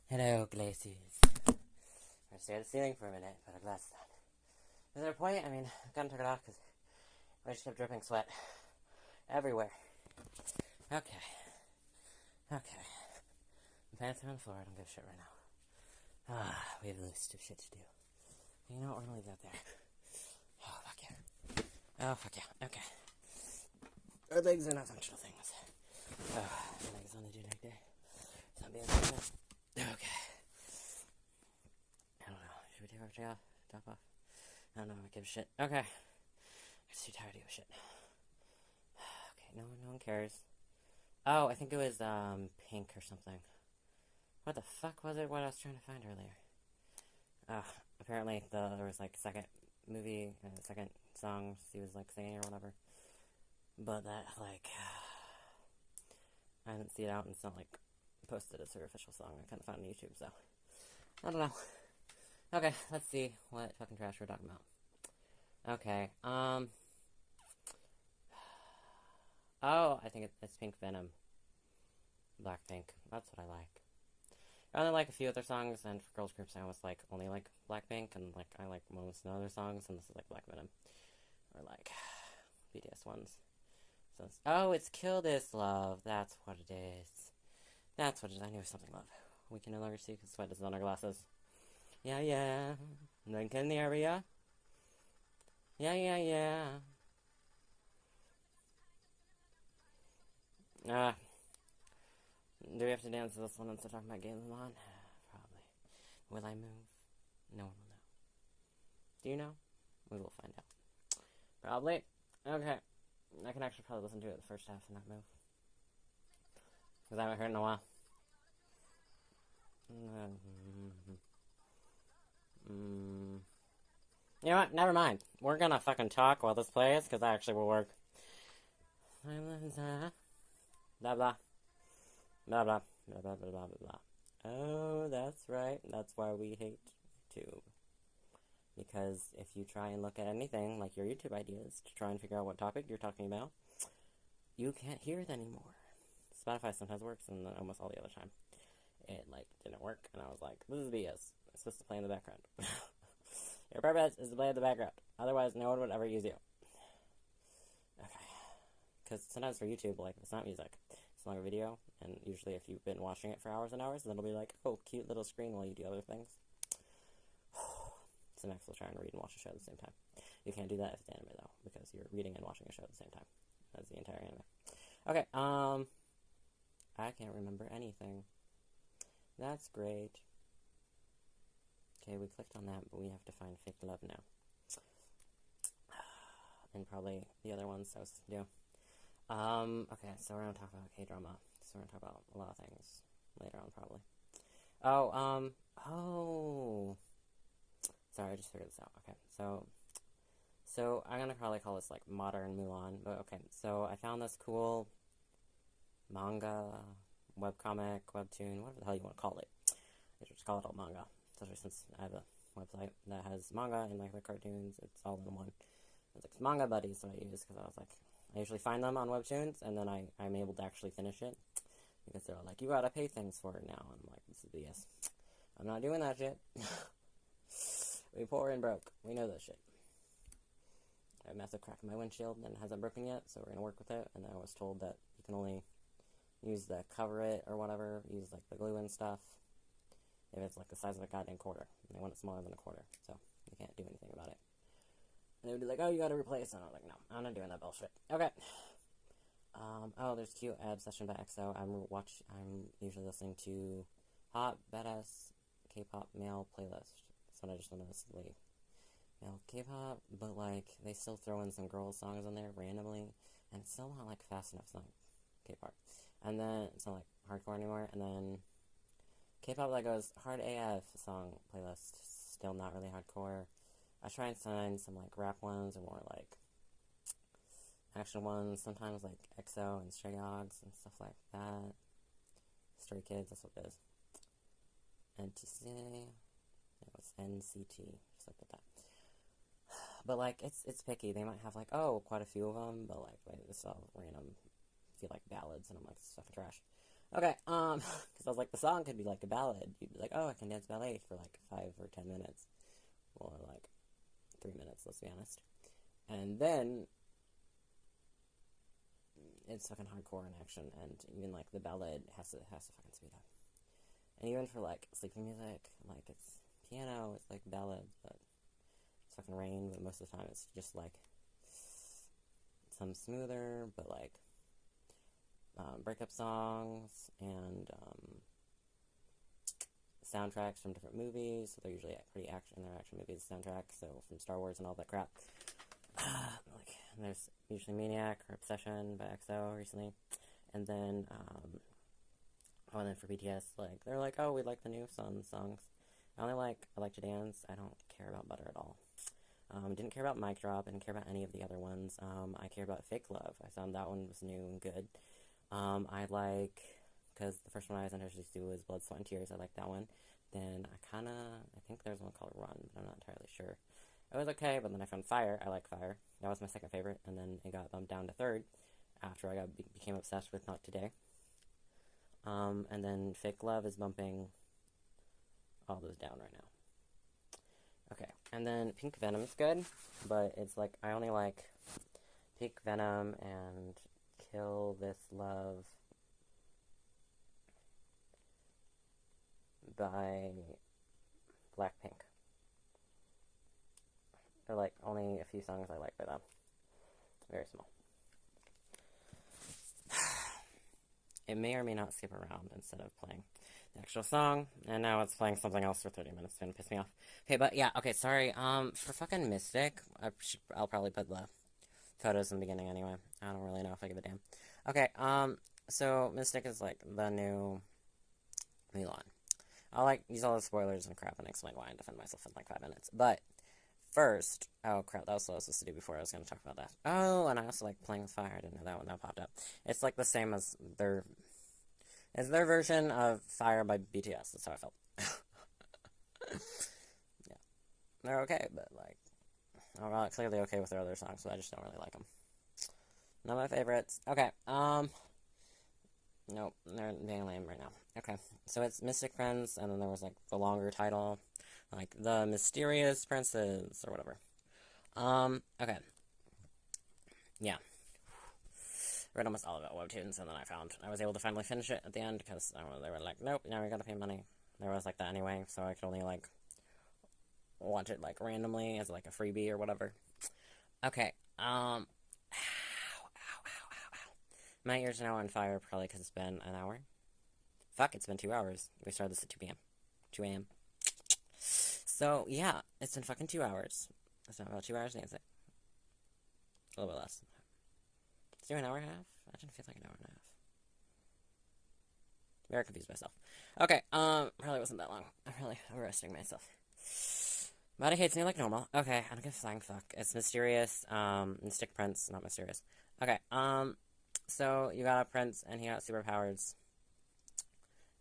Hello, glaciers. I stare at the ceiling for a minute, put a glass on. Is there a point? I mean, I couldn't take it off because I just kept dripping sweat everywhere. Okay. The pants are on the floor. I don't give a shit right now. We have a list of shit to do. You know what? We're gonna leave that there. Oh, fuck yeah. Okay. Our legs are not functional things. My legs only do leg day. It's not being okay. I don't know. Should we take our top off? I don't know. I give a shit. Okay. I'm too tired to give a shit. Okay. No one cares. Oh, I think it was pink or something. What the fuck was it? What I was trying to find earlier. Apparently there was like second movie, second song he was like singing or whatever. But that like I didn't see it out, and it's not like posted as her official song. I kind of found it on YouTube, so I don't know. Okay, let's see what fucking trash we're talking about. Okay, oh, I think it's Pink Venom. Blackpink. That's what I like. I only like a few other songs, and for girls groups I almost like only like Blackpink, and like I like most other songs, and this is like Black Venom. Or like BTS ones. So it's Kill This Love. That's what it is. That's what it is. I knew it was something love. We can no longer see because sweat is on our glasses. Yeah. Like in the area. Yeah. Do we have to dance to this one instead of talking about Mulan? Probably. Will I move? No one will know. Do you know? We will find out. Probably. Okay. I can actually probably listen to it the first half and not move. Because I haven't heard it in a while. You know what? Never mind. We're gonna fucking talk while this plays, because that actually will work. Blah blah. Blah blah. Blah blah blah blah blah. Oh, that's right. That's why we hate YouTube. Because if you try and look at anything, like your YouTube ideas, to try and figure out what topic you're talking about, you can't hear it anymore. Spotify sometimes works, and almost all the other time it, like, didn't work, and I was like, this is BS. It's supposed to play in the background. Your purpose is to play in the background. Otherwise, no one would ever use you. Okay. Because sometimes for YouTube, like, if it's not music, it's a longer video, and usually if you've been watching it for hours and hours, then it'll be like, oh, cute little screen while you do other things. So Max will try and read and watch a show at the same time. You can't do that if it's anime, though, because you're reading and watching a show at the same time. That's the entire anime. Okay, I can't remember anything. That's great. Okay, we clicked on that, but we have to find Fake Love now. And probably the other ones I was supposed to do. Okay, so we're gonna talk about K-drama. So we're gonna talk about a lot of things later on, probably. Sorry, I just figured this out. Okay, so I'm gonna probably call this, like, modern Mulan, but okay, so I found this cool manga, webcomic, webtoon, whatever the hell you want to call it. I should just call it all manga, especially since I have a website that has manga and, like, the cartoons. It's all in one. It's like Manga Buddies that I use, because I was like, I usually find them on webtoons, and then I'm able to actually finish it, because they're like, you gotta pay things for it now, and I'm like, this is BS. I'm not doing that shit. We poor and broke. We know that shit. I have a massive crack in my windshield, and it hasn't broken yet, so we're gonna work with it, and I was told that you can only use the cover it or whatever, use like the glue and stuff, if it's like the size of a goddamn quarter. And they want it smaller than a quarter, so you can't do anything about it. And they would be like, oh, you gotta replace it. And I was like, no, I'm not doing that bullshit. Okay. Oh, there's cute ad session by EXO. I'm usually listening to Hot Badass K-pop male playlist. So I just want to listen to male K-pop, but like they still throw in some girl songs in there randomly, and it's still not like fast enough. It's not K-pop. And then it's not like hardcore anymore. And then K-pop that goes hard AF song playlist, still not really hardcore. I try and find some like rap ones or more like action ones. Sometimes like EXO and Stray Dogs and stuff like that. Stray Kids, that's what it is. NTC, it was NCT, just like that. But like it's picky. They might have like quite a few of them, but like it's all random. Feel like ballads, and I'm like, this is fucking trash. Okay, because So I was like, the song could be like a ballad. You'd be like, oh, I can dance ballet for like 5 or 10 minutes. Or like 3 minutes, let's be honest. And then it's fucking hardcore in action, and even like the ballad has to fucking speed up. And even for like sleeping music, like it's piano, it's like ballads, but it's fucking rain, but most of the time it's just like some smoother, but like breakup songs and soundtracks from different movies. So they're usually pretty action movies soundtracks. So from Star Wars and all that crap. Like there's usually Maniac or Obsession by EXO recently, and then and then for BTS, like they're like, oh, we like the new songs. I like to dance. I don't care about Butter at all. Didn't care about Mic Drop. I didn't care about any of the other ones. I cared about Fake Love. I found that one was new and good. I like, because the first one I was introduced to was Blood, Sweat, and Tears. I like that one. Then I think there's one called Run, but I'm not entirely sure. It was okay, but then I found Fire. I like Fire. That was my second favorite, and then it got bumped down to third after I became obsessed with Not Today. And then Fake Love is bumping all those down right now. Okay, and then Pink Venom is good, but it's like, I only like Pink Venom and Kill This Love by Blackpink. They're like only a few songs I like by them. Very small. It may or may not skip around instead of playing the actual song, and now it's playing something else for 30 minutes. It's gonna piss me off. Okay, but yeah, okay, sorry. For fucking Mystic, I'll probably put the photos in the beginning anyway. I don't really know if I give a damn. Okay, so Mystic is like the new Mulan. I'll like use all the spoilers and crap and explain why and defend myself in like 5 minutes. But first, oh crap, that was what I was supposed to do before. I was going to talk about that. Oh, and I also like Playing with Fire. I didn't know that one. That popped up. It's like the same as their version of Fire by BTS. That's how I felt. Yeah, they're okay, but like, I'm not clearly okay with their other songs, so I just don't really like them. Not my favorites. Okay, nope, they're being lame right now. Okay, so it's Mystic Friends, and then there was like the longer title, like The Mysterious Princes, or whatever. Okay. Yeah. I read almost all about webtoons, and then I was able to finally finish it at the end, because they were like, nope, now we gotta pay money. There was like that anyway, so I could only like watch it like randomly as like a freebie or whatever. Okay, ow. My ears are now on fire, probably because it's been an hour. Fuck, it's been 2 hours. We started this at 2 p.m. 2 a.m. So, yeah, it's been fucking 2 hours. It's not about 2 hours dancing. A little bit less. Is it an hour and a half? I didn't feel like an hour and a half. Very confused myself. Okay, probably wasn't that long. I'm really overestimating myself. Body hates me like normal. Okay, I don't give a flying fuck. It's Mysterious, Mystic Prince, not Mysterious. Okay, so you got a prince, and he got superpowers,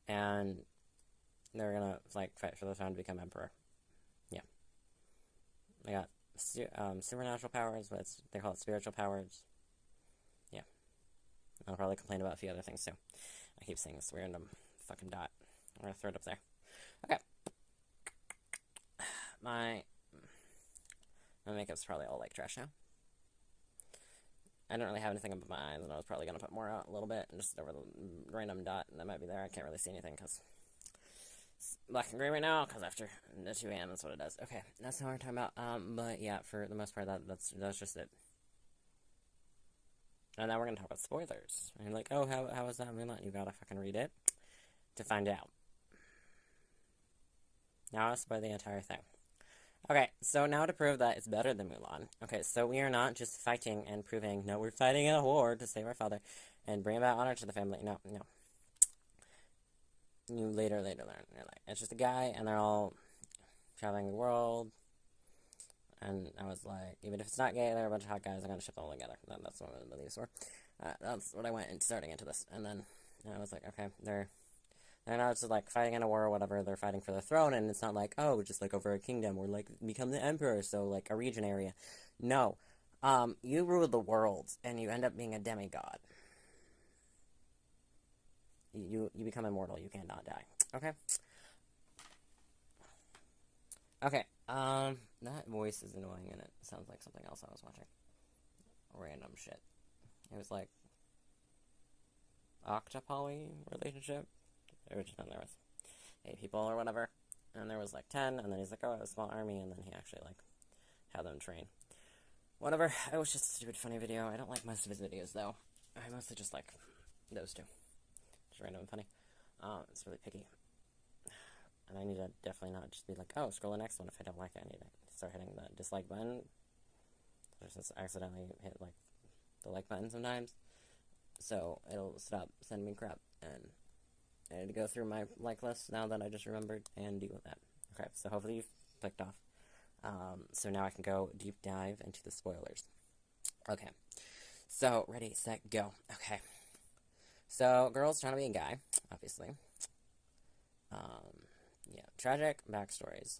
and they're gonna, like, fight for the throne to become emperor. Yeah. They got, supernatural powers, but they call it spiritual powers. Yeah. I'll probably complain about a few other things, too. I keep saying this random fucking dot. I'm gonna throw it up there. Okay. My makeup's probably all, like, trash now. I don't really have anything up my eyes, and I was probably going to put more out a little bit, and just over the random dot that might be there. I can't really see anything, because it's black and gray right now, because after the 2 a.m. that's what it does. Okay, that's not what we're talking about, but yeah, for the most part, that's just it. And now we're going to talk about spoilers. And you're like, oh, how was that Mulan? You gotta fucking read it to find out. Now I'll spoil the entire thing. Okay, so now to prove that it's better than Mulan. Okay, so we are not just fighting and proving, no, we're fighting in a war to save our father and bring about honor to the family. No. You later learn. You're like, it's just a guy, and they're all traveling the world. And I was like, even if it's not gay, they're a bunch of hot guys. I'm gonna ship them all together. That's what the beliefs were. That's what I went in starting into this. And then I was like, okay, they're not just like fighting in a war or whatever. They're fighting for the throne, and it's not like, oh, just like over a kingdom or like become the emperor, so like a region area. No, you rule the world, and you end up being a demigod. you become immortal. You cannot die. Okay? Okay, that voice is annoying and it sounds like something else I was watching. Random shit. It was like octopoly relationship. There was 8 people or whatever, and there was like 10, and then he's like, oh, I have a small army, and then he actually like had them train. Whatever. It was just a stupid funny video. I don't like most of his videos though. I mostly just like those two. Just random and funny. It's really picky. And I need to definitely not just be like, oh, scroll the next one if I don't like it. I need to start hitting the dislike button. I just accidentally hit like the like button sometimes. So it'll stop sending me crap. And I need to go through my like list now that I just remembered and deal with that. Okay, so hopefully you've clicked off. So now I can go deep dive into the spoilers. Okay. So, ready, set, go. Okay. So, girl's trying to be a guy, obviously. Yeah, tragic backstories.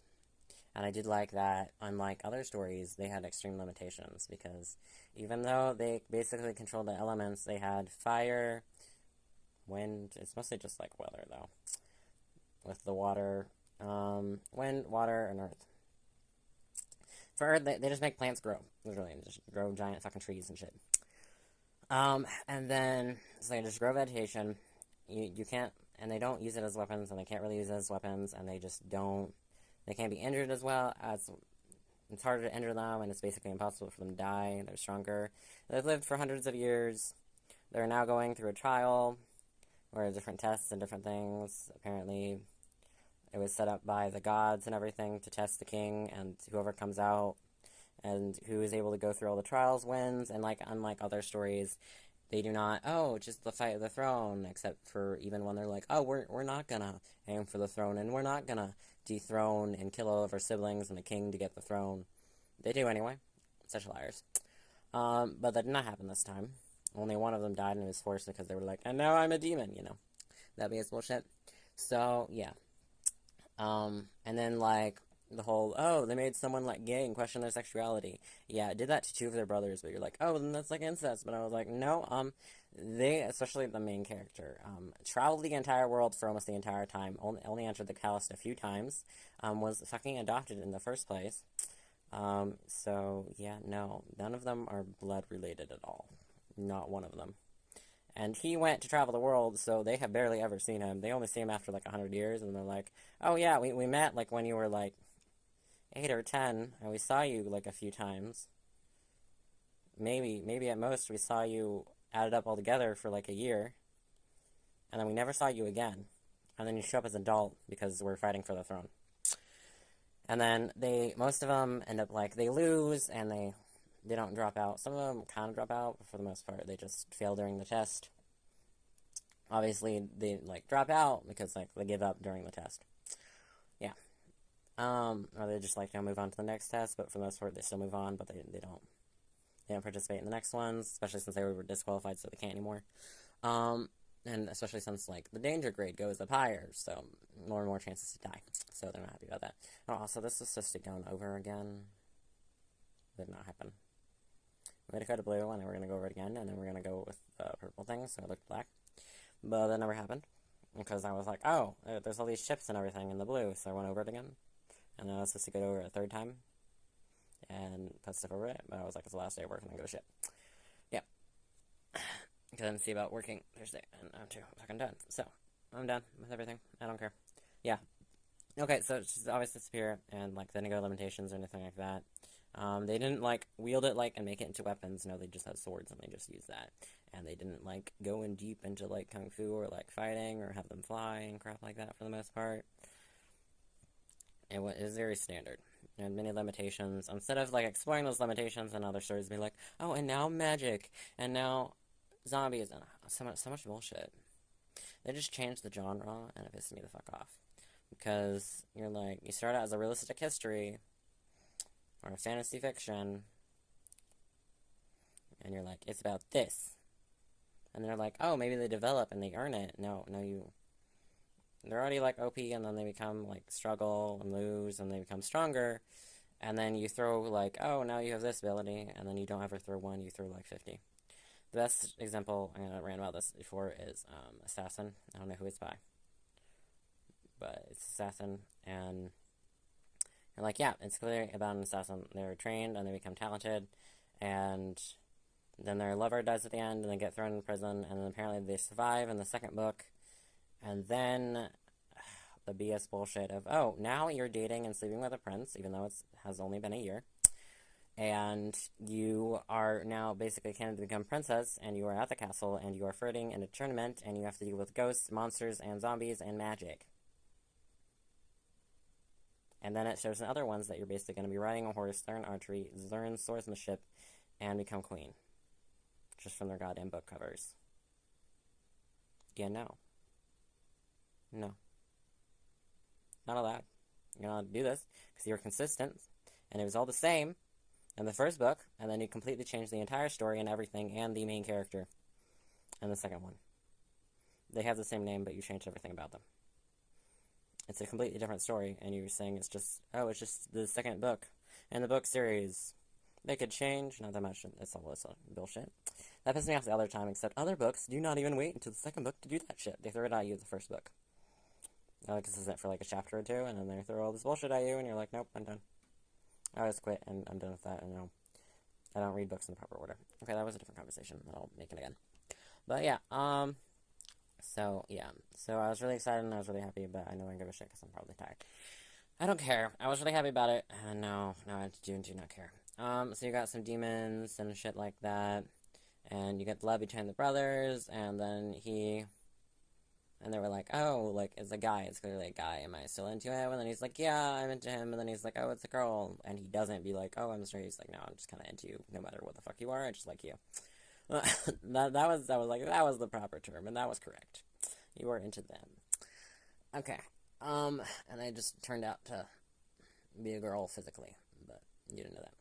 And I did like that, unlike other stories, they had extreme limitations, because even though they basically controlled the elements, they had fire, wind, it's mostly just like weather, though, with the water, wind, water, and earth. For earth, they just make plants grow, literally, and just grow giant fucking trees and shit. And then, so they just grow vegetation, you can't, and they don't use it as weapons, and they can't really use it as weapons, and they just don't, they can't be injured as well, as it's harder to injure them, and it's basically impossible for them to die. They're stronger. They've lived for hundreds of years. They're now going through a trial, where different tests and different things, apparently it was set up by the gods and everything to test the king, and whoever comes out and who is able to go through all the trials wins, and like, unlike other stories, they do not, oh, just the fight of the throne, except for even when they're like, oh, we're not gonna aim for the throne, and we're not gonna dethrone and kill all of our siblings and the king to get the throne. They do anyway. Such liars. But that did not happen this time. Only one of them died, and it was forced because they were like, and now I'm a demon, you know. That BS bullshit. So, yeah. And then, like, the whole, oh, they made someone, like, gay and question their sexuality. Yeah, it did that to 2 of their brothers, but you're like, oh, then that's, like, incest. But I was like, no, they, especially the main character, traveled the entire world for almost the entire time, only entered the palace a few times, was fucking adopted in the first place. So, yeah, no, none of them are blood-related at all. Not one of them. And he went to travel the world, so they have barely ever seen him. They only see him after, like, 100 years, and they're like, oh, yeah, we met, like, when you were, like, 8 or 10, and we saw you, like, a few times. Maybe at most we saw you added up all together for, like, a year, and then we never saw you again. And then you show up as an adult because we're fighting for the throne. And then most of them end up, like, they lose, and they don't drop out. Some of them kind of drop out, but for the most part, they just fail during the test. Obviously, they, like, drop out because, like, they give up during the test. Yeah. Or they just, like, move on to the next test, but for the most part, they still move on, but they don't participate in the next ones, especially since they were disqualified, so they can't anymore. And especially since, like, the danger grade goes up higher, so more and more chances to die. So they're not happy about that. Oh, also, this was supposed to go over again. Did not happen. We had to go to blue, and then we're going to go over it again, and then we're going to go with purple things, so it looked black. But that never happened, because I was like, oh, there's all these ships and everything in the blue, so I went over it again. And then I was supposed to go over it a third time, and put stuff over it, but I was like, it's the last day of work, and then go to shit. Yeah. Because I didn't see about working Thursday, and I'm too fucking done. So, I'm done with everything. I don't care. Yeah. Okay, so it's just obviously disappear, and, like, they didn't go limitations or anything like that. They didn't, like, wield it, like, and make it into weapons. No, they just had swords, and they just used that. And they didn't, like, go in deep into, like, kung fu or, like, fighting or have them fly and crap like that for the most part. It was very standard. There had many limitations. Instead of, like, exploring those limitations, and other stories be like, oh, and now magic, and now zombies, and so much bullshit. They just changed the genre, and it pissed me the fuck off. Because you're like, you start out as a realistic history, or a fantasy fiction, and you're like, it's about this. And they're like, oh, maybe they develop and they earn it. No, they're already, like, OP, and then they become, like, struggle and lose, and they become stronger, and then you throw, like, oh, now you have this ability, and then you don't ever throw one, you throw, like, 50. The best example, I'm gonna rant about this before, is Assassin. I don't know who it's by, but it's Assassin, and you're like, yeah, it's clearly about an assassin. They're trained and they become talented, and then their lover dies at the end, and they get thrown in prison, and then apparently they survive in the second book, and then the BS bullshit of, oh, now you're dating and sleeping with a prince, even though it has only been a year, and you are now basically candidate to become princess, and you are at the castle, and you are flirting in a tournament, and you have to deal with ghosts, monsters, and zombies, and magic. And then it shows in other ones that you're basically going to be riding a horse, learn archery, learn swordsmanship, and become queen. Just from their goddamn book covers. Yeah, no. No. Not allowed. You're not allowed to do this, because you were consistent, and it was all the same in the first book, and then you completely changed the entire story and everything, and the main character in the second one. They have the same name, but you changed everything about them. It's a completely different story, and you're saying it's just, oh, it's just the second book in the book series. They could change, not that much, it's all this bullshit. That pisses me off the other time, except other books do not even wait until the second book to do that shit. They throw it at you the first book. This is it for like a chapter or two, and then they throw all this bullshit at you, and you're like, nope, I'm done. I always quit, and I'm done with that, and no, I don't read books in the proper order. Okay, that was a different conversation, but I'll make it again. But yeah, so I was really excited, and I was really happy, but I know I don't give a shit, because I'm probably tired. I don't care. I was really happy about it, and no, I do not care. So you got some demons and shit like that, and you get the love between the brothers, and then and they were like, oh, like, it's a guy, it's clearly a guy, am I still into him? And then he's like, yeah, I'm into him, and then he's like, oh, it's a girl, and he doesn't be like, oh, I'm straight, he's like, no, I'm just kind of into you, no matter what the fuck you are, I just like you. that was the proper term, and that was correct. You were into them. Okay, and they just turned out to be a girl physically, but you didn't know that.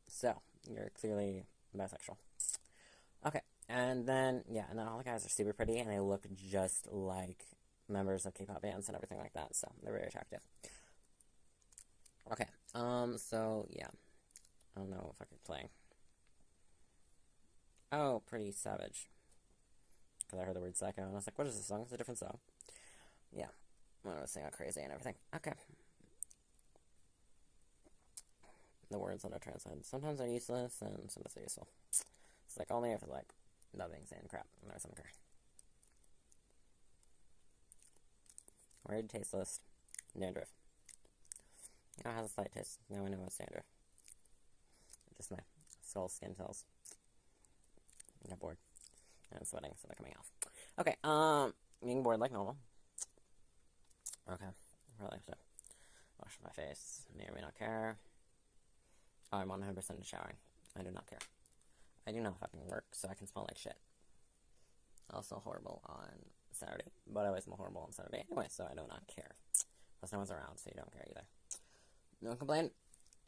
So, you're clearly bisexual. Okay. And then all the guys are super pretty, and they look just like members of K-pop bands and everything like that, so they're very attractive. Okay, so, yeah. I don't know if I could play. Oh, Pretty Savage. Because I heard the word psycho, and I was like, what is this song? It's a different song. Yeah. I was saying all crazy and everything. Okay. The words that are translated. Sometimes they're useless, and sometimes they're useful. It's like only if it's like, nothing, saying crap, and there's some crap. Weird, tasteless, dandruff. It has a slight taste. Now I know it's dandruff. Just my skull skin cells. I got bored. And I'm sweating, so they're coming off. Okay, being bored like normal. Okay, probably have to wash my face. May or may not care. Oh, I'm 100% showering. I do not care. I do not fucking work, so I can smell like shit. Also horrible on Saturday, but I always smell horrible on Saturday anyway, so I do not care. Plus no one's around, so you don't care either. Don't complain,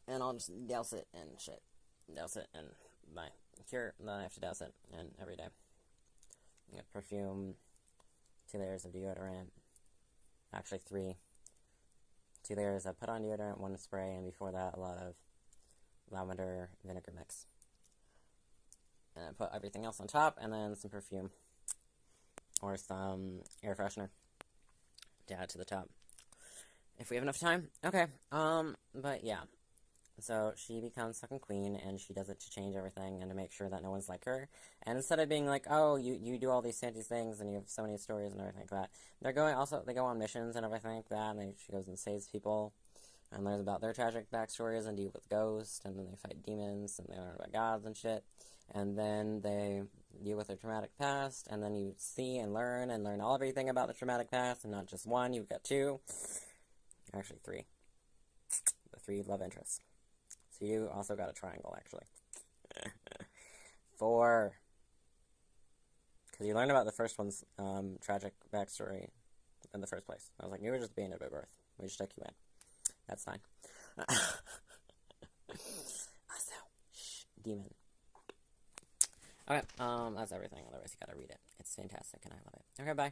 and I'll just douse it and shit. Douse it and my cure, then I have to douse it, and every day. You get perfume, 2 layers of deodorant, actually 3. 2 layers of put-on deodorant, 1 spray, and before that a lot of lavender vinegar mix. And I put everything else on top, and then some perfume. Or some air freshener to add to the top. If we have enough time. Okay, but yeah. So she becomes fucking queen, and she does it to change everything and to make sure that no one's like her. And instead of being like, oh, you do all these fancy things, and you have so many stories and everything like that, they go on missions and everything like that, and she goes and saves people, and learns about their tragic backstories, and deal with ghosts, and then they fight demons, and they learn about gods and shit. And then they deal with their traumatic past, and then you see and learn everything about the traumatic past, and not just one, you've got 2. Actually, 3. The 3 love interests. So you also got a triangle, actually. 4. Because you learned about the first one's tragic backstory in the first place. I was like, you were just being a bit birth. We just took you in. That's fine. Also, demon. Okay, that's everything. Otherwise, you gotta read it. It's fantastic, and I love it. Okay, bye.